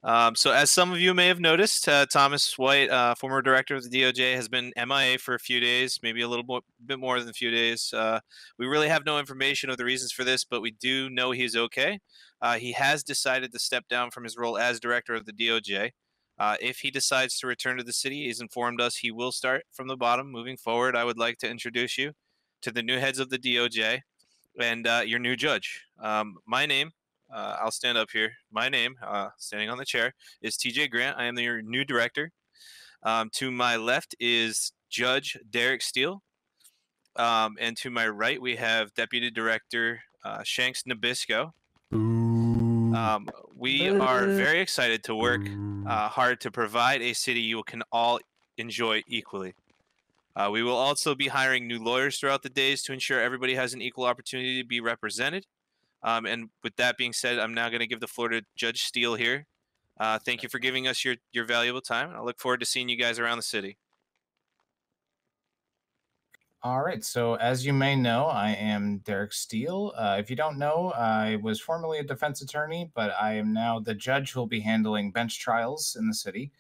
So as some of you may have noticed, Thomas White, former director of the DOJ, has been MIA for a few days, maybe a bit more than a few days. We really have no information of the reasons for this, but we do know he's okay. He has decided to step down from his role as director of the DOJ. If he decides to return to the city, he's informed us he will start from the bottom. Moving forward, I would like to introduce you to the new heads of the DOJ and your new judge. My name, I'll stand up here. My name, standing on the chair, is TJ Grant. I am your new director. To my left is Judge Derrick Steele. And to my right, we have Deputy Director Shanks Nabisco. We are very excited to work hard to provide a city you can all enjoy equally. We will also be hiring new lawyers throughout the days to ensure everybody has an equal opportunity to be represented. And with that being said, I'm now going to give the floor to Judge Steele here. Thank you for giving us your valuable time. I look forward to seeing you guys around the city. All right, so as you may know, I am Derrick Steele. If you don't know, I was formerly a defense attorney, but I am now the judge who will be handling bench trials in the city.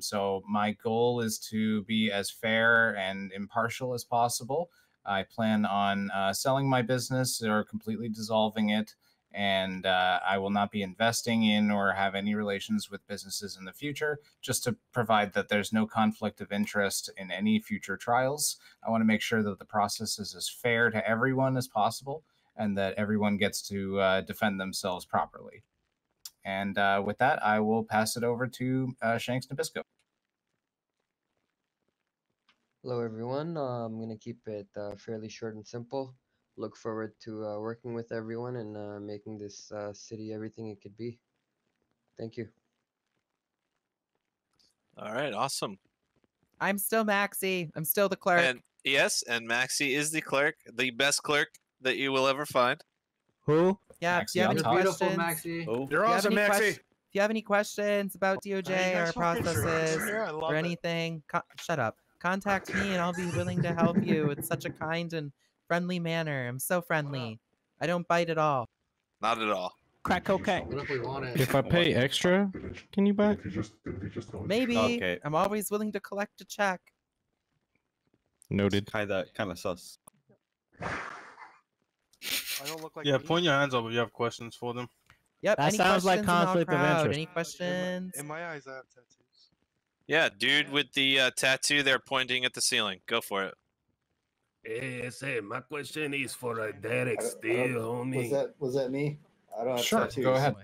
So my goal is to be as fair and impartial as possible. I plan on selling my business or completely dissolving it, and I will not be investing in or have any relations with businesses in the future, just to provide that there's no conflict of interest in any future trials. I want to make sure that the process is as fair to everyone as possible and that everyone gets to defend themselves properly. And with that, I will pass it over to Shanks Nabisco. Hello, everyone. I'm going to keep it fairly short and simple. Look forward to working with everyone and making this city everything it could be. Thank you. All right, awesome. I'm still Maxie. I'm still the clerk. And yes, and Maxie is the clerk, the best clerk that you will ever find. Who? Yeah, Maxie, if you have any beautiful, questions, Maxie. You're awesome, Maxie. If you have any questions about DOJ or processes or anything, shut up. Contact me and I'll be willing to help you in such a kind and friendly manner. I'm so friendly. I don't bite at all. Not at all. Crack cocaine. What if we want it? If I pay extra, can you buy? Maybe. Okay. I'm always willing to collect a check. Noted. Kind of sus. I don't look like Yeah, me. point your hands up if you have questions for them. Yep. That any sounds like questions in our conflict of crowd? interest. Any questions? In my eyes, I have tattoos. Yeah, dude with the tattoo there pointing at the ceiling. Go for it. Hey, my question is for Derrick Steele, homie. Was that me? I don't have Sure, tattoos. go ahead.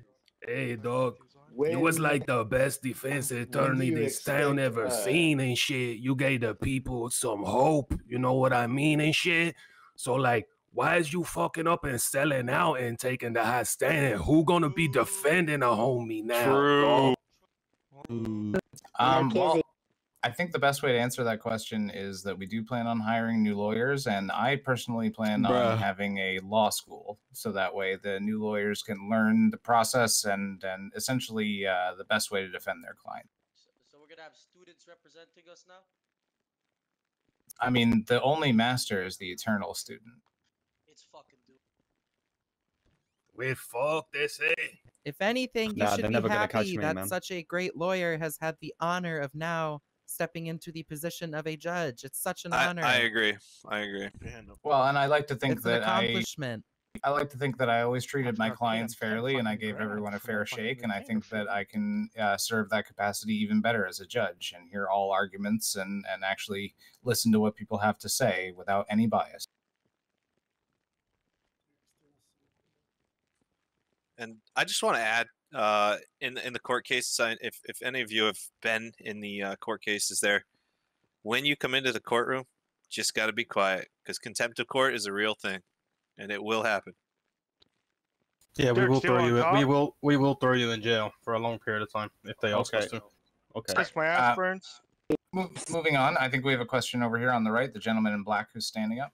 Hey, dog. When, You was like the best defense attorney you this town expect, ever seen and shit. You gave the people some hope, you know what I mean and shit. So like, why is you fucking up and selling out and taking the high stand? Who gonna be defending a homie now? True. Well, I think the best way to answer that question is that we do plan on hiring new lawyers, and I personally plan on having a law school, so that way the new lawyers can learn the process and essentially the best way to defend their client. So we're gonna have students representing us now? I mean, the only master is the eternal student. It's fucking dude. We fuck they say. If anything, you Nah, should they're be never gonna happy catch me, that man. such a great lawyer has had the honor of now stepping into the position of a judge. It's such an honor. I agree. I agree. Well, and I like to think It's an that accomplishment. I like to think that I always treated my clients fairly and I gave everyone a fair shake, and I think that I can serve that capacity even better as a judge and hear all arguments and actually listen to what people have to say without any bias. And I just want to add, in the court cases, if any of you have been in the court cases there, when you come into the courtroom, just got to be quiet, because contempt of court is a real thing, and it will happen. Yeah, we Derrick will Steele throw on you. top? We will throw you in jail for a long period of time if they ask us Okay. to. Okay. Kiss my ass burns. Moving on, I think we have a question over here on the right, the gentleman in black who's standing up.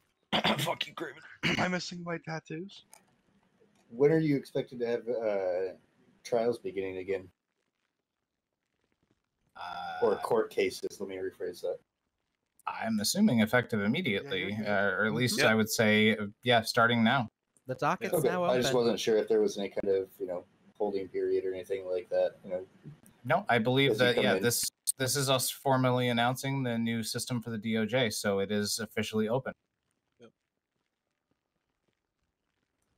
Fucking Craven. Am I missing my tattoos? when are you expected to have trials beginning again? Or court cases, let me rephrase that. I'm assuming effective immediately, or at least I would say, yeah, starting now. The docket's Okay. now open. I just wasn't sure if there was any kind of, holding period or anything like that. No, I believe As you that come in. this is us formally announcing the new system for the DOJ, so it is officially open.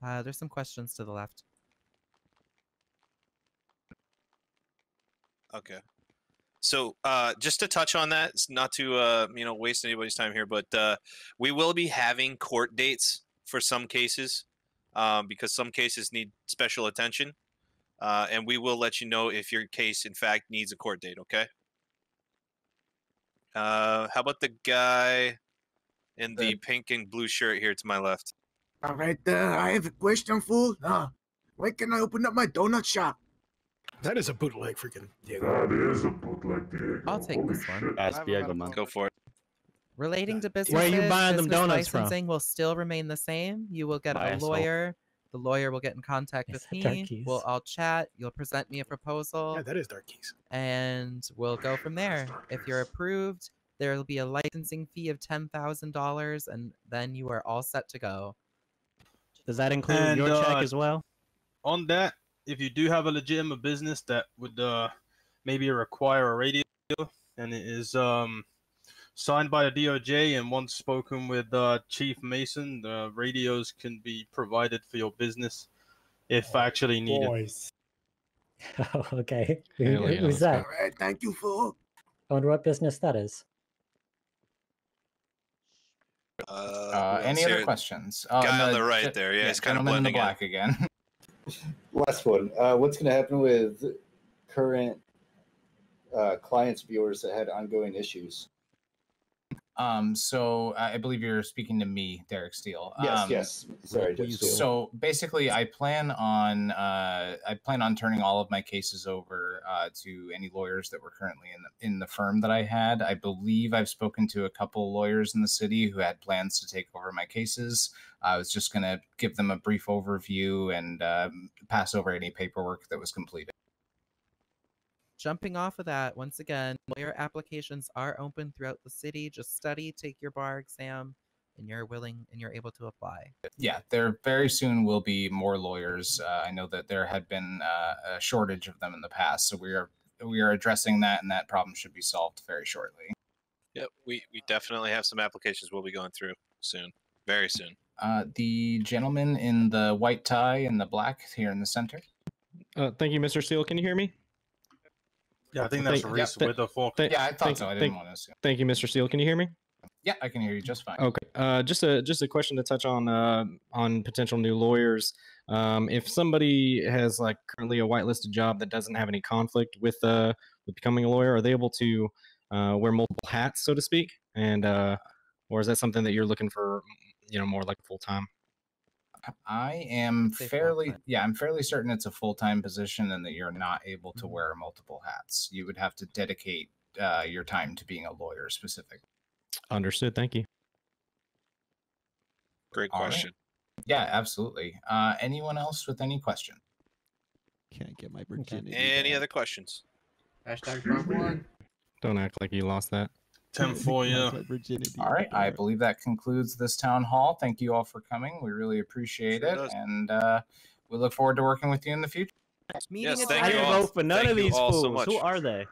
There's some questions to the left. Okay. So just to touch on that, it's not to waste anybody's time here, but we will be having court dates for some cases because some cases need special attention, and we will let you know if your case in fact needs a court date. Okay. How about the guy in the pink and blue shirt here to my left? All right, I have a question, fool. When can I open up my donut shop? That is a bootleg, freaking Diego. That is a bootleg, Diego. I'll take this one. Ask Diego, man. Go for it. Relating to businesses, Where are you buying them business donuts from? licensing will still remain the same. You will get a lawyer. The lawyer will get in contact with me. We'll all chat. You'll present me a proposal. Yeah, that is Dark Keys. And we'll go from there. If you're approved, there will be a licensing fee of $10,000, and then you are all set to go. Does that include your check as well? On that, if you do have a legitimate business that would maybe require a radio, and it is signed by the DOJ and once spoken with Chief Mason, the radios can be provided for your business if actually needed. Boys. Oh, okay. Hell yeah, Who's that? All right, thank you, fool. I wonder what business that is. Any other questions? Guy on the right there. Yeah, he's kind of gentleman in the blending in. black again. Last one. What's going to happen with current clients of yours that had ongoing issues? So I believe you're speaking to me, Derrick Steele. Yes. Sorry, Judge Steele. So basically, I plan on turning all of my cases over to any lawyers that were currently in the firm that I had. I believe I've spoken to a couple lawyers in the city who had plans to take over my cases. I was just going to give them a brief overview and pass over any paperwork that was completed. Jumping off of that, once again, lawyer applications are open throughout the city. Just study, take your bar exam, and you're willing and you're able to apply. Yeah, there very soon will be more lawyers. I know that there had been a shortage of them in the past, so we are addressing that, and that problem should be solved very shortly. Yep, we definitely have some applications we'll be going through soon, very soon. The gentleman in the white tie and the black here in the center. Thank you, Mr. Steele. Can you hear me? Yeah, I think that's Reese with the full. Yeah, I thought so. I didn't want to assume. Thank you, Mr. Steele. Can you hear me? Yeah, I can hear you just fine. Okay. Just a question to touch on potential new lawyers. If somebody has like currently a whitelisted job that doesn't have any conflict with becoming a lawyer, are they able to wear multiple hats, so to speak? And or is that something that you're looking for, more like full time? I am fairly certain it's a full-time position and that you're not able to wear multiple hats. You would have to dedicate your time to being a lawyer specific. Understood. Thank you. Great question. Right. Yeah, absolutely. Anyone else with any question? Can't get my virginity. Any other questions? #1. Don't act like you lost that. 10-4, yeah. All right, I believe that concludes this town hall. Thank you all for coming. We really appreciate it, and we look forward to working with you in the future. Yes, I didn't vote for none of these fools. Who are they?